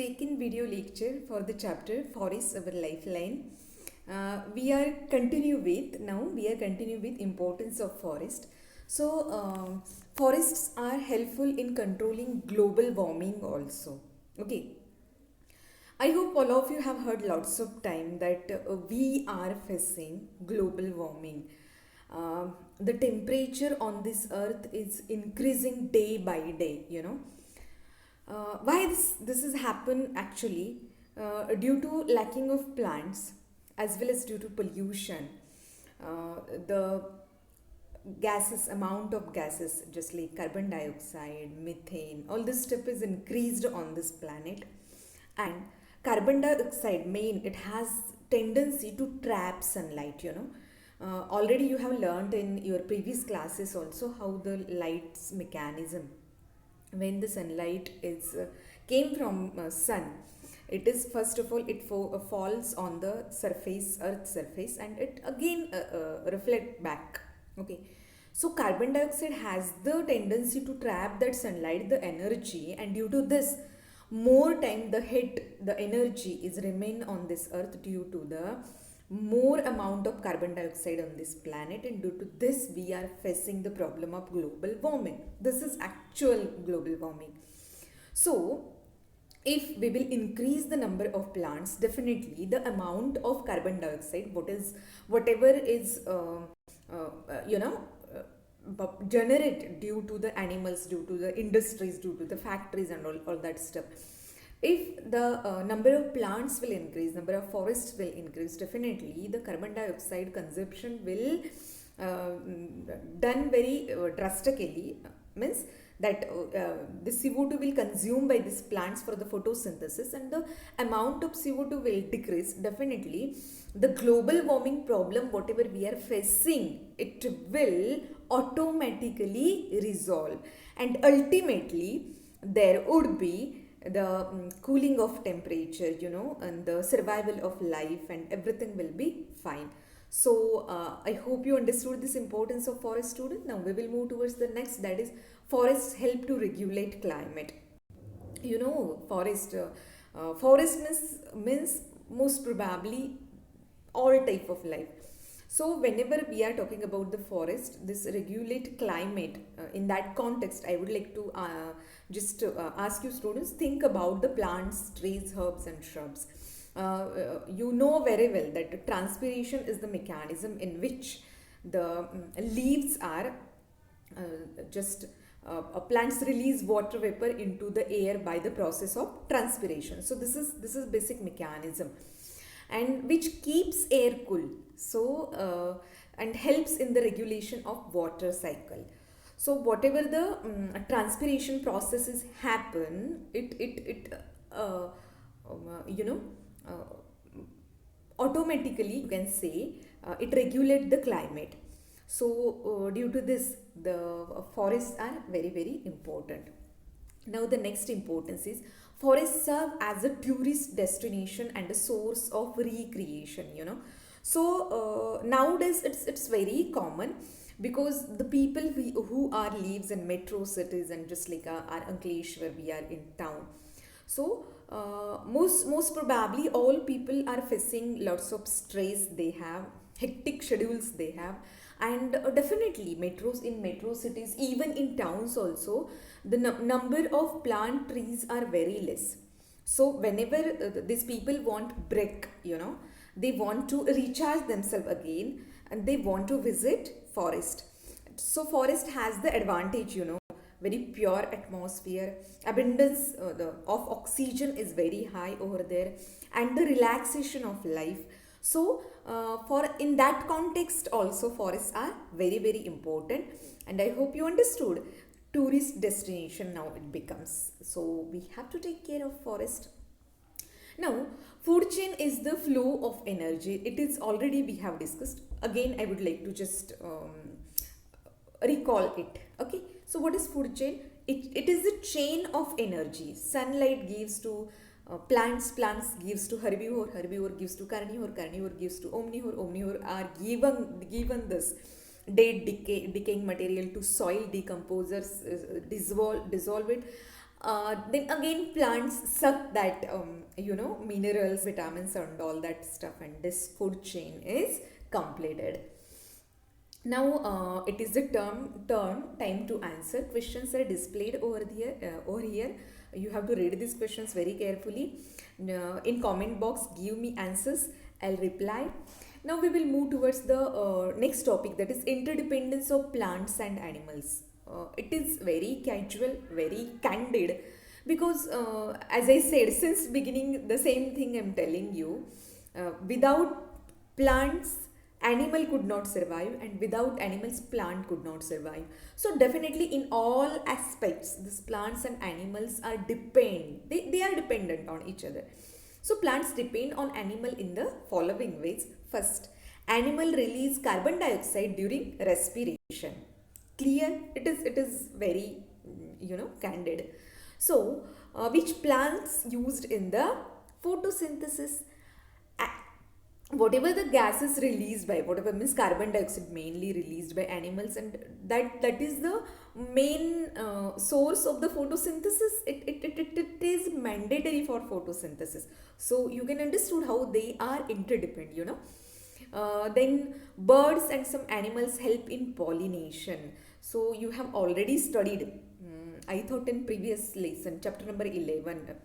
second video lecture for the chapter Forests Our Lifeline. We are continue with importance of forest. Forests are helpful in controlling global warming also. Okay. I hope all of you have heard lots of time that we are facing global warming. The temperature on this earth is increasing day by day. Why this has happened actually due to lacking of plants as well as due to pollution. The amount of gases just like carbon dioxide, methane, all this stuff is increased on this planet. And carbon dioxide it has tendency to trap sunlight. Already you have learned in your previous classes also how the light's mechanism. When the sunlight is came from sun, it is first of all it falls on the earth surface, and it again reflect back. Okay, so carbon dioxide has the tendency to trap that sunlight, the energy, and due to this more time the energy is remain on this earth due to the more amount of carbon dioxide on this planet, and due to this we are facing the problem of global warming. This is actual global warming. So if we will increase the number of plants, definitely the amount of carbon dioxide whatever is generate due to the animals, due to the industries, due to the factories and all that stuff, if the number of plants will increase, number of forests will increase, definitely the carbon dioxide consumption will done very drastically. Means that the CO2 will consume by these plants for the photosynthesis, and the amount of CO2 will decrease. Definitely the global warming problem whatever we are facing, it will automatically resolve, and ultimately there would be the cooling of temperature, and the survival of life, and everything will be fine. So I hope you understood this importance of forest, student. Now we will move towards the next, that is forests help to regulate climate. Forest means most probably all type of life. So whenever we are talking about the forest, this regulate climate, in that context I would like to just ask you students, think about the plants, trees, herbs and shrubs. You know very well that transpiration is the mechanism in which the leaves are plants release water vapor into the air by the process of transpiration. So this is basic mechanism, and which keeps air cool, so and helps in the regulation of water cycle. So whatever the transpiration processes happen, it automatically you can say it regulate the climate. So due to this the forests are very important. Now the next importance is forests serve as a tourist destination and a source of recreation. So nowadays it's very common, because the people who are lives in metro cities, and just like our Ankleshwar, we are in town. So most probably all people are facing lots of stress, they have hectic schedules they have, and definitely in metro cities, even in towns also, the number of plant trees are very less. So whenever these people want break, they want to recharge themselves again, and they want to visit forest. So forest has the advantage, very pure atmosphere, abundance of oxygen is very high over there, and the relaxation of life. So for in that context also forests are very important, and I hope you understood. Tourist destination now it becomes, so we have to take care of forest. Now food chain is the flow of energy. It is already we have discussed. Again I would like to just recall it. Okay, so what is food chain? It is a chain of energy. Sunlight gives to plants gives to herbivore gives to carnivore gives to omnivore are given this decaying material to soil decomposers, dissolve it. Then again, plants suck that minerals, vitamins, and all that stuff, and this food chain is completed. Now it is the turn time to answer. Questions are displayed over here. You have to read these questions very carefully. In comment box, give me answers. I'll reply. Now we will move towards the next topic, that is interdependence of plants and animals. It is very casual, very candid, because as I said since beginning, the same thing I'm telling you. Without plants, animal could not survive, and without animals, plant could not survive. So definitely in all aspects, these plants and animals are they are dependent on each other. So plants depend on animal in the following ways. First, animal release carbon dioxide during respiration. Clear? It is very candid. So which plants used in the photosynthesis? Whatever the gases released by, whatever means carbon dioxide mainly released by animals, and that is the main source of the photosynthesis. It is mandatory for photosynthesis. So you can understand how they are interdependent. Then birds and some animals help in pollination. So you have already studied, I thought in previous lesson, chapter number 11.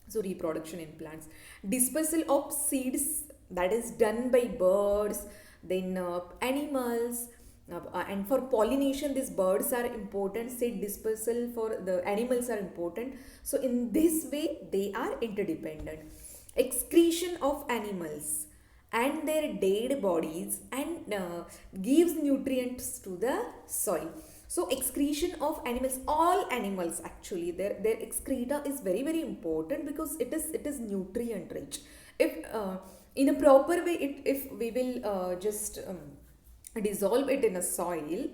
So reproduction in plants, dispersal of seeds, that is done by birds, then animals, and for pollination these birds are important, seed dispersal for the animals are important. So in this way they are interdependent. Excretion of animals and their dead bodies and gives nutrients to the soil. So excretion of animals, all animals actually, their excreta is very very important, because it is nutrient rich. If in a proper way, if we will just dissolve it in a soil,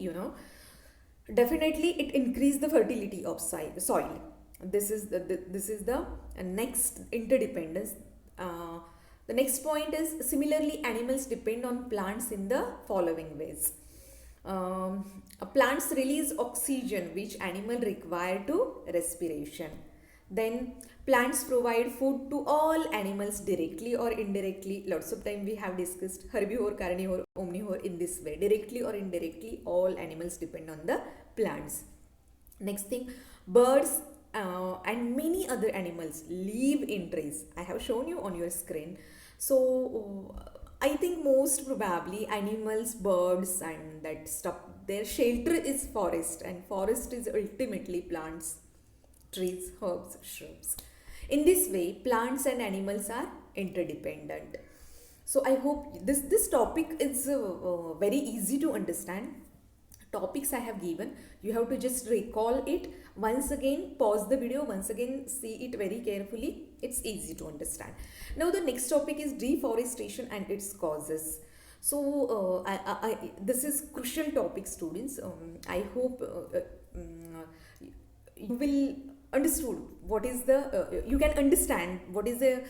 definitely it increase the fertility of soil. This is the next interdependence. The next point is, similarly animals depend on plants in the following ways. Plants release oxygen which animal require to respiration. Then plants provide food to all animals directly or indirectly. Lots of time we have discussed herbivore, carnivore, omnivore in this way. Directly or indirectly, all animals depend on the plants. Next thing, birds and many other animals live in trees. I have shown you on your screen. So I think most probably animals, birds and that stuff, their shelter is forest, and forest is ultimately plants, trees, herbs, shrubs. In this way, plants and animals are interdependent. So I hope this topic is very easy to understand. Topics I have given, you have to just recall it once again, pause the video, once again see it very carefully. It's easy to understand. Now the next topic is deforestation and its causes. So this is crucial topic, students. I hope you will understood what is the you can understand what is the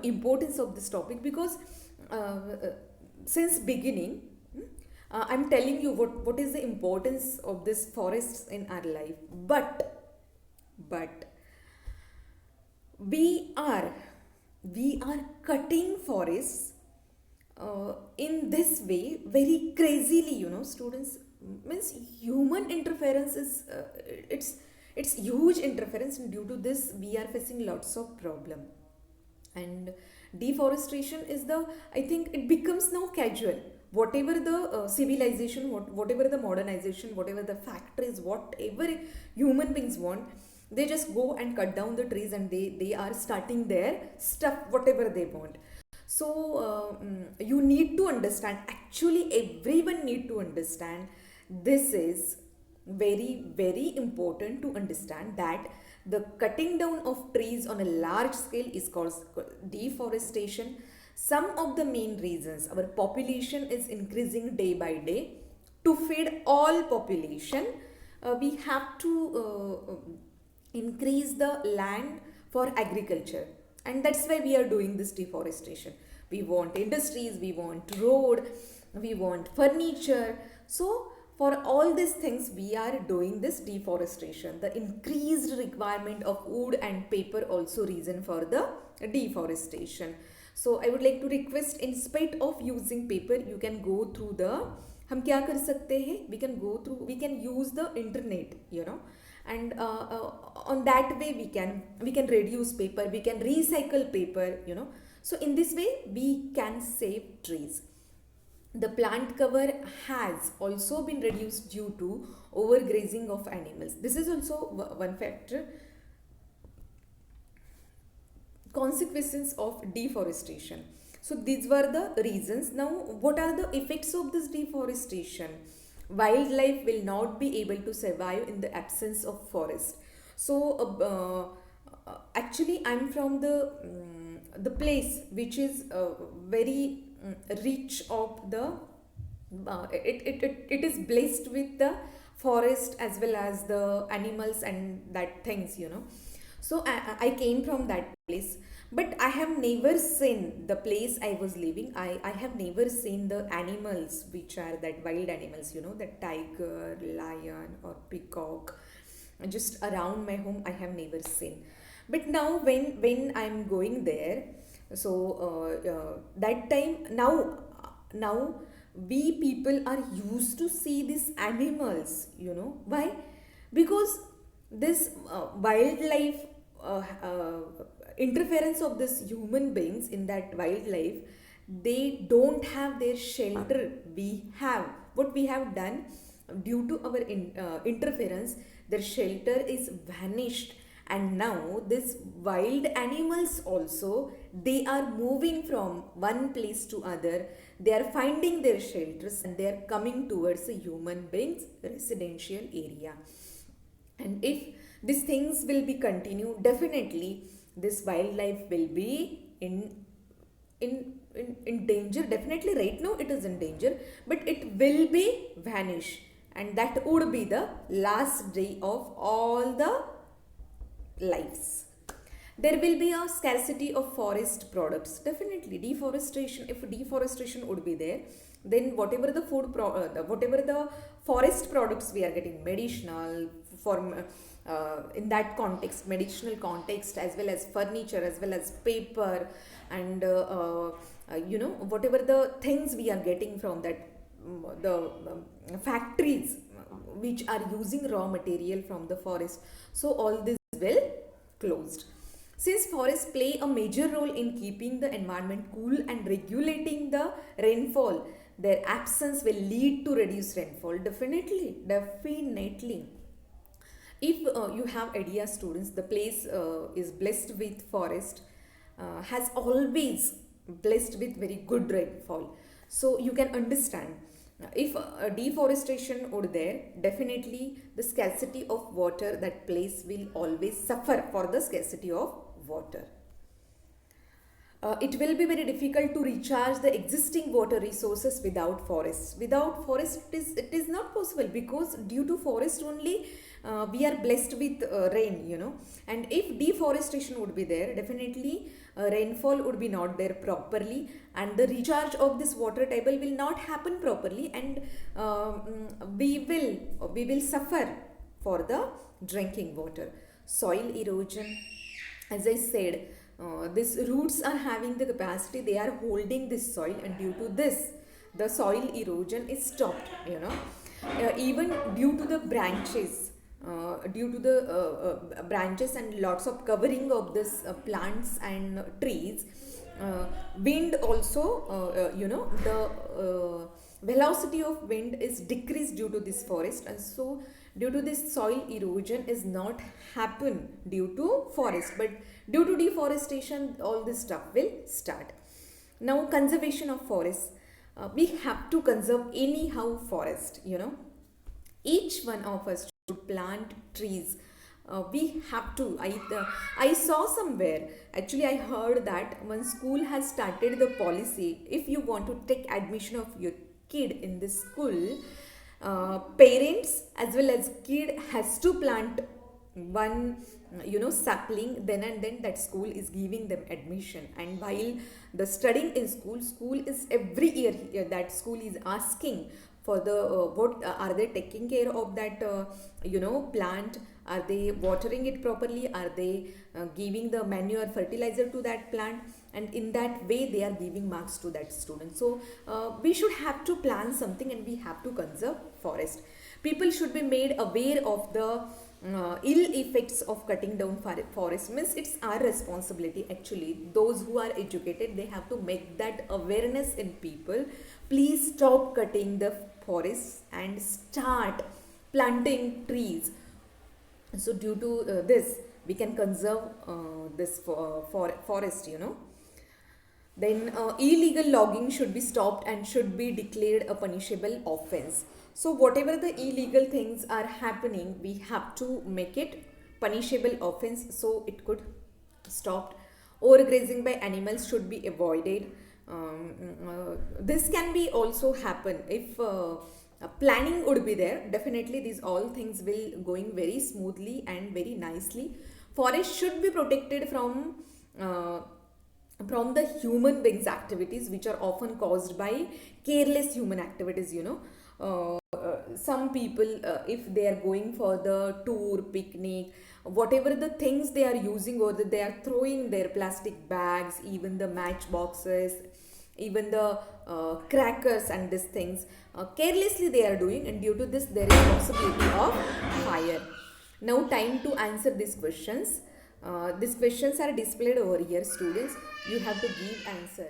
importance of this topic, because since beginning I'm telling you what is the importance of this forests in our life. But we are cutting forests in this way very crazily, students. Means human interference is it's huge interference, and due to this we are facing lots of problem. And deforestation is the, I think it becomes now casual. Whatever the civilization, whatever the modernization, whatever the factories, whatever human beings want, they just go and cut down the trees, and they are starting their stuff whatever they want. So you need to understand, actually everyone need to understand, this is very very important to understand, that the cutting down of trees on a large scale is called deforestation. Some of the main reasons, our population is increasing day by day. To feed all population, we have to increase the land for agriculture, and that's why we are doing this deforestation. We want industries, we want road, we want furniture. So For all these things, we are doing this deforestation. The increased requirement of wood and paper also reason for the deforestation. So I would like to request, in spite of using paper, you can go through the, हम क्या कर सकते हैं, we can go through, we can use the internet, you know, and on that way we can reduce paper, we can recycle paper, you know. So in this way we can save trees. The plant cover has also been reduced due to overgrazing of animals. This is also one factor. Consequences of deforestation. So these were the reasons. Now, what are the effects of this deforestation? Wildlife will not be able to survive in the absence of forest. So actually, I'm from the place which is very rich of the it is blessed with the forest as well as the animals and that things, you know. So I came from that place, but I have never seen the place I was living. I have never seen the animals which are that wild animals, you know, the tiger, lion or peacock. Just around my home I have never seen. But now when I'm going there, so that time, now we people are used to see these animals, you know. Why? Because this wildlife interference of this human beings in that wildlife, they don't have their shelter. We have, what we have done, due to our interference, their shelter is vanished. And now this wild animals also, they are moving from one place to other, they are finding their shelters and they are coming towards a human beings residential area. And if these things will be continued, definitely this wildlife will be in danger. Definitely right now it is in danger, but it will be vanish, and that would be the last day of all the lives. There will be a scarcity of forest products. Definitely deforestation, if deforestation would be there, then whatever the whatever the forest products we are getting, medicinal for in that context, medicinal context, as well as furniture, as well as paper, and you know, whatever the things we are getting from that, the factories which are using raw material from the forest, so all this will closed. Since forests play a major role in keeping the environment cool and regulating the rainfall, their absence will lead to reduced rainfall. Definitely. If you have idea, students, the place is blessed with forest, has always blessed with very good rainfall. So you can understand, if deforestation would there, definitely the scarcity of water, that place will always suffer for the scarcity of water. It will be very difficult to recharge the existing water resources without forests. Without forest, it is not possible, because due to forest only we are blessed with rain, you know. And if deforestation would be there, definitely rainfall would be not there properly, and the recharge of this water table will not happen properly, and we will suffer for the drinking water. Soil erosion, as I said, these roots are having the capacity, they are holding this soil, and due to this the soil erosion is stopped, you know. Even due to the branches, branches and lots of covering of this plants and trees, wind also, you know, the velocity of wind is decreased due to this forest, and so due to this soil erosion is not happen due to forest, but due to deforestation all this stuff will start. Now, conservation of forests, we have to conserve anyhow forest, you know. Each one of us should plant trees. We have to. I saw somewhere, actually I heard that one school has started the policy, if you want to take admission of your kid in this school, parents as well as kid has to plant one, you know, sapling, then and then that school is giving them admission. And while the studying in school is every year, that school is asking for the what are they taking care of that plant, are they watering it properly, are they giving the manure fertilizer to that plant, and in that way they are giving marks to that student. So we should have to plan something and we have to conserve forest. People should be made aware of the ill effects of cutting down forest. Means it's our responsibility actually. Those who are educated, they have to make that awareness in people. Please stop cutting the forests and start planting trees. So due to this, we can conserve this forest, Then illegal logging should be stopped and should be declared a punishable offense. So whatever the illegal things are happening, we have to make it punishable offense so it could stopped. Overgrazing by animals should be avoided. This can be also happen if planning would be there. Definitely these all things will going very smoothly and very nicely. Forest should be protected from the human beings activities, which are often caused by careless human activities. Some people, if they are going for the tour, picnic, whatever the things they are using, or that they are throwing their plastic bags, even the match boxes, even the crackers and these things, carelessly they are doing, and due to this there is possibility of fire. Now time to answer these questions. These questions are displayed over here, students. You have to give answer.